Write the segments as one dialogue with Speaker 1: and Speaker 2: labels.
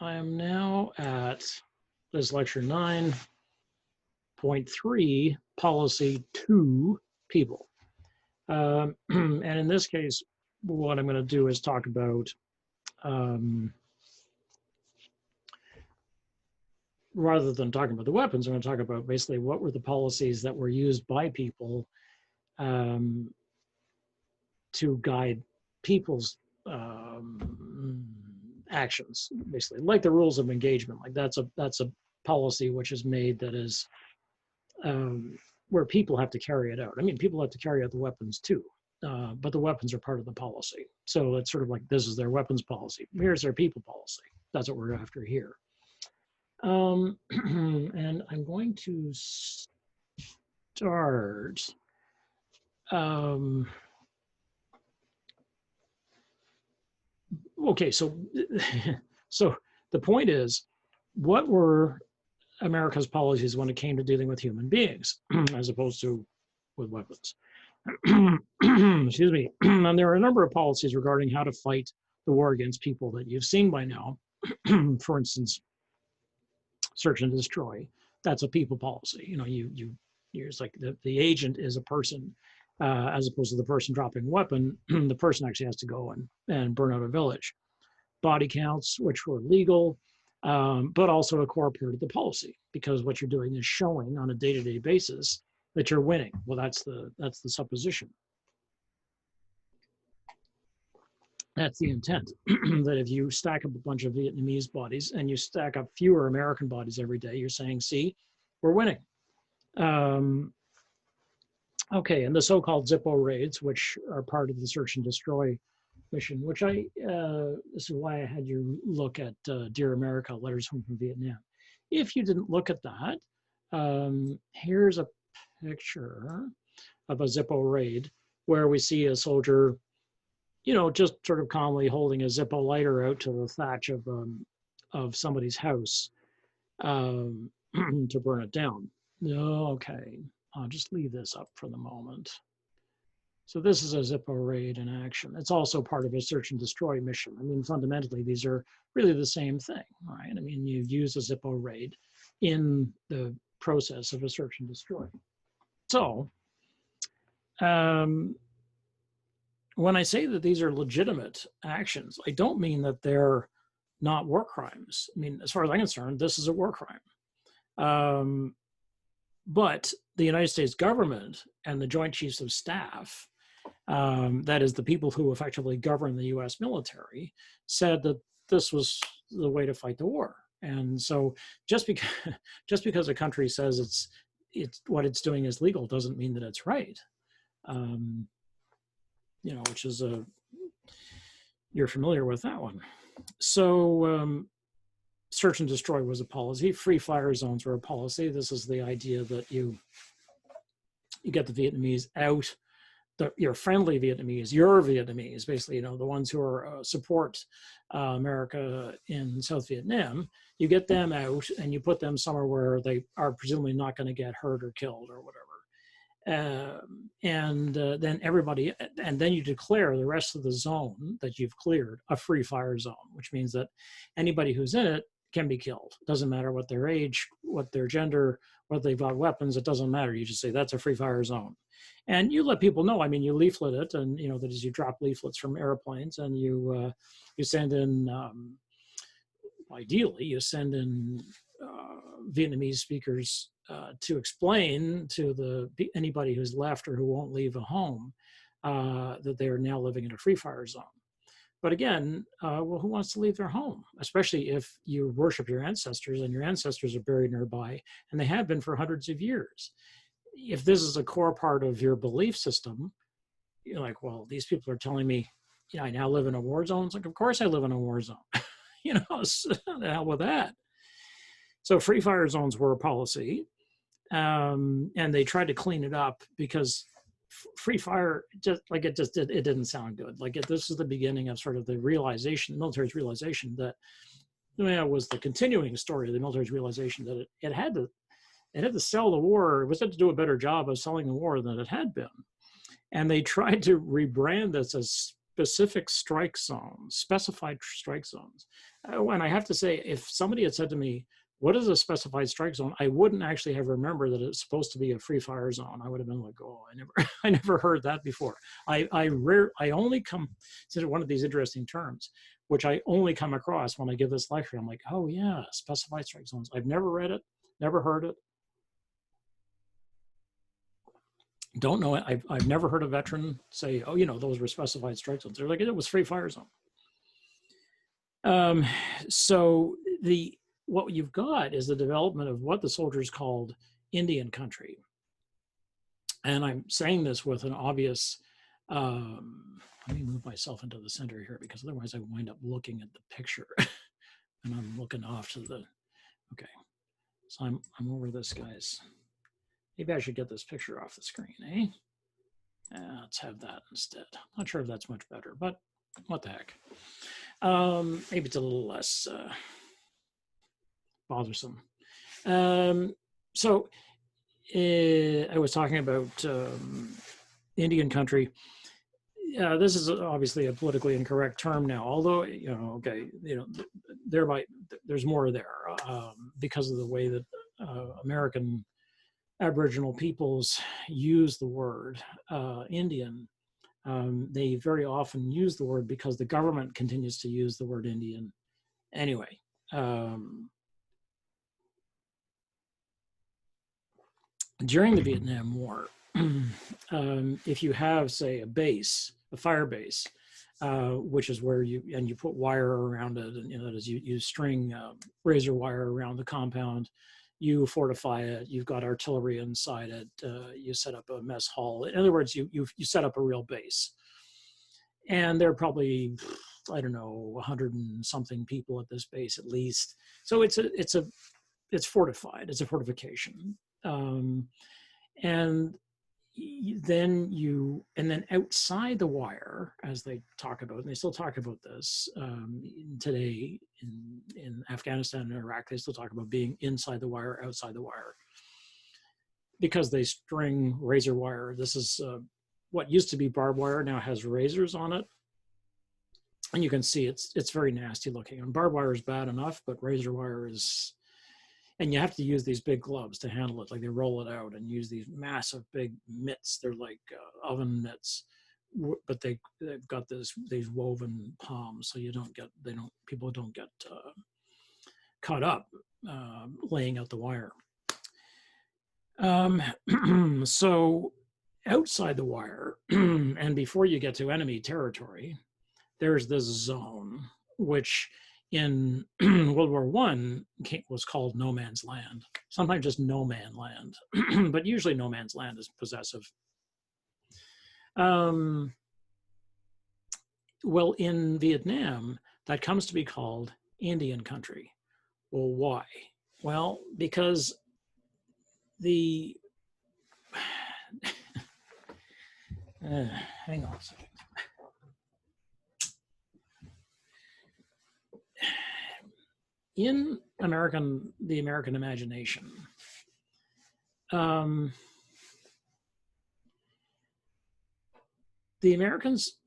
Speaker 1: I am now at this lecture 9.3, policy 2, people. And in this case, what I'm going to do is talk about rather than talking about the weapons, I'm going to talk about basically what were the policies that were used by people to guide people's actions, basically, like the rules of engagement. Like that's a policy which is made that is where people have to carry it out. I mean, people have to carry out the weapons too, but the weapons are part of the policy. So it's sort of like this is their weapons policy. Here's their people policy. That's what we're after here. And I'm going to start. Okay, so the point is, what were America's policies when it came to dealing with human beings, as opposed to with weapons? Excuse me. And there are a number of policies regarding how to fight the war against people that you've seen by now. For instance, search and destroy. That's a people policy. You know, it's like the agent is a person, as opposed to the person dropping a weapon. The person actually has to go and burn out a village. Body counts, which were legal, but also a core part of the policy, because what you're doing is showing on a day-to-day basis that you're winning. Well, that's the supposition. That's the intent, that if you stack up a bunch of Vietnamese bodies and you stack up fewer American bodies every day, you're saying, see, we're winning. Okay, and the so-called Zippo raids, which are part of the search and destroy mission, which this is why I had you look at Dear America, Letters Home from Vietnam. If you didn't look at that, here's a picture of a Zippo raid where we see a soldier, you know, just sort of calmly holding a Zippo lighter out to the thatch of somebody's house to burn it down. Okay, I'll just leave this up for the moment. So this is a Zippo raid in action. It's also part of a search and destroy mission. I mean, fundamentally, these are really the same thing, right? I mean, you've used a Zippo raid in the process of a search and destroy. So when I say that these are legitimate actions, I don't mean that they're not war crimes. I mean, as far as I'm concerned, this is a war crime. But the United States government and the Joint Chiefs of Staff, that is the people who effectively govern the US military, said that this was the way to fight the war. And so just because a country says it's what it's doing is legal doesn't mean that it's right. You know, which is you're familiar with that one. So search and destroy was a policy. Free fire zones were a policy. This is the idea that you get the Vietnamese out, your friendly Vietnamese, your Vietnamese, basically, you know, the ones who are support America in South Vietnam, you get them out and you put them somewhere where they are presumably not going to get hurt or killed or whatever. Then everybody, and then you declare the rest of the zone that you've cleared a free fire zone, which means that anybody who's in it can be killed. Doesn't matter what their age, what their gender, whether they've got weapons, it doesn't matter. You just say that's a free fire zone. And you let people know. I mean, you leaflet it, and you know that as you drop leaflets from airplanes, and you send in, ideally, you send in Vietnamese speakers to explain to anybody who's left or who won't leave a home that they are now living in a free fire zone. But again, well, who wants to leave their home, especially if you worship your ancestors and your ancestors are buried nearby, and they have been for hundreds of years. If this is a core part of your belief system, you're like, well, these people are telling me, you know, I now live in a war zone. It's like, of course I live in a war zone. You know, so the hell with that. So free fire zones were a policy, and they tried to clean it up because free fire, it didn't sound good. Like this is the beginning of sort of the realization, the military's realization that, you know, was the continuing story of the military's realization that it had to sell the war. It was had to do a better job of selling the war than it had been. And they tried to rebrand this as specific strike zones, specified strike zones. And I have to say, if somebody had said to me, what is a specified strike zone? I wouldn't actually have remembered that it's supposed to be a free fire zone. I would have been like, oh, I never heard that before. I only come to one of these interesting terms, which I only come across when I give this lecture. I'm like, oh yeah, specified strike zones. I've never read it, never heard it. Don't know it. I've never heard a veteran say, oh, those were specified strike zones. They're like, it was free fire zone. So what you've got is the development of what the soldiers called Indian country. And I'm saying this with an obvious, let me move myself into the center here, because otherwise I wind up looking at the picture and I'm looking off to the, okay. So I'm over this guy's, maybe I should get this picture off the screen, eh? Let's have that instead. Not sure if that's much better, but what the heck. Maybe it's a little less bothersome. So I was talking about Indian country. This is obviously a politically incorrect term now, although, there's more there because of the way that American Aboriginal peoples use the word Indian. They very often use the word because the government continues to use the word Indian. Anyway, during the Vietnam War, if you have, say, a fire base, which is where you put wire around it, and that is you string razor wire around the compound, you fortify it, you've got artillery inside it, you set up a mess hall. In other words, you set up a real base. And there are probably, I don't know, 100 and something people at this base at least. So it's fortified, it's a fortification. And then outside the wire, as they talk about, and they still talk about this today in Afghanistan and Iraq, they still talk about being inside the wire, outside the wire, because they string razor wire. This is what used to be barbed wire, now has razors on it, and you can see it's very nasty looking. And barbed wire is bad enough, but razor wire is. And you have to use these big gloves to handle it. Like, they roll it out and use these massive big mitts. They're like oven mitts, but they've got these woven palms, so people don't get caught up laying out the wire. So outside the wire, and before you get to enemy territory, there's this zone, which in World War I was called no man's land, sometimes just no man land, but usually no man's land is possessive. Well, in Vietnam, that comes to be called Indian country. Well, why? Well, because hang on a second. In the American imagination, the Americans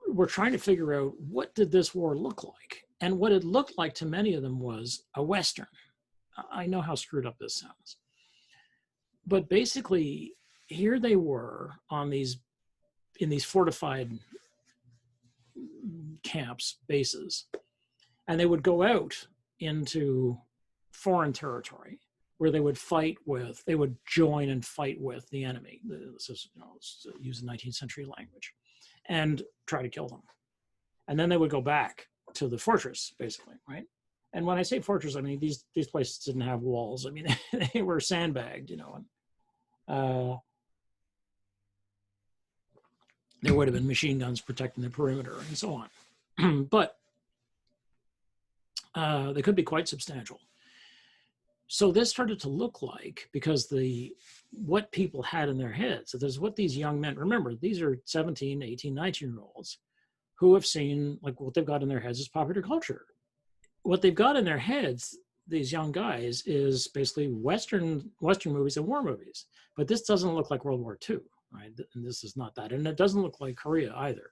Speaker 1: were trying to figure out, what did this war look like? And what it looked like to many of them was a Western. I know how screwed up this sounds, but basically here they were in these fortified camps, bases, and they would go out into foreign territory where they would join and fight with the enemy. This is, using 19th century language, and try to kill them. And then they would go back to the fortress, basically, right? And when I say fortress, I mean, these places didn't have walls. I mean, they were sandbagged, and there would have been machine guns protecting the perimeter and so on. But they could be quite substantial. So this started to look like, because what people had in their heads, so there's what these young men, remember, these are 17, 18, 19-year-olds who have seen, like, what they've got in their heads is popular culture. What they've got in their heads, these young guys, is basically Western movies and war movies. But this doesn't look like World War II, right? And this is not that. And it doesn't look like Korea either.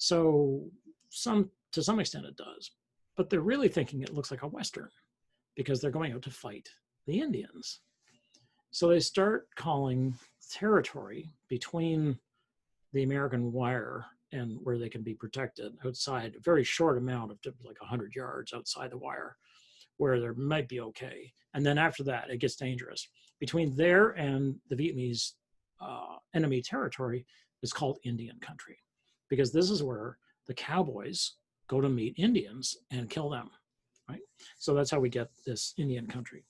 Speaker 1: So to some extent it does, but they're really thinking it looks like a Western because they're going out to fight the Indians. So they start calling territory between the American wire and where they can be protected outside, a very short amount of like 100 yards outside the wire, where there might be okay. And then after that, it gets dangerous. Between there and the Vietnamese enemy territory is called Indian country, because this is where the cowboys go to meet Indians and kill them, right? So that's how we get this Indian country.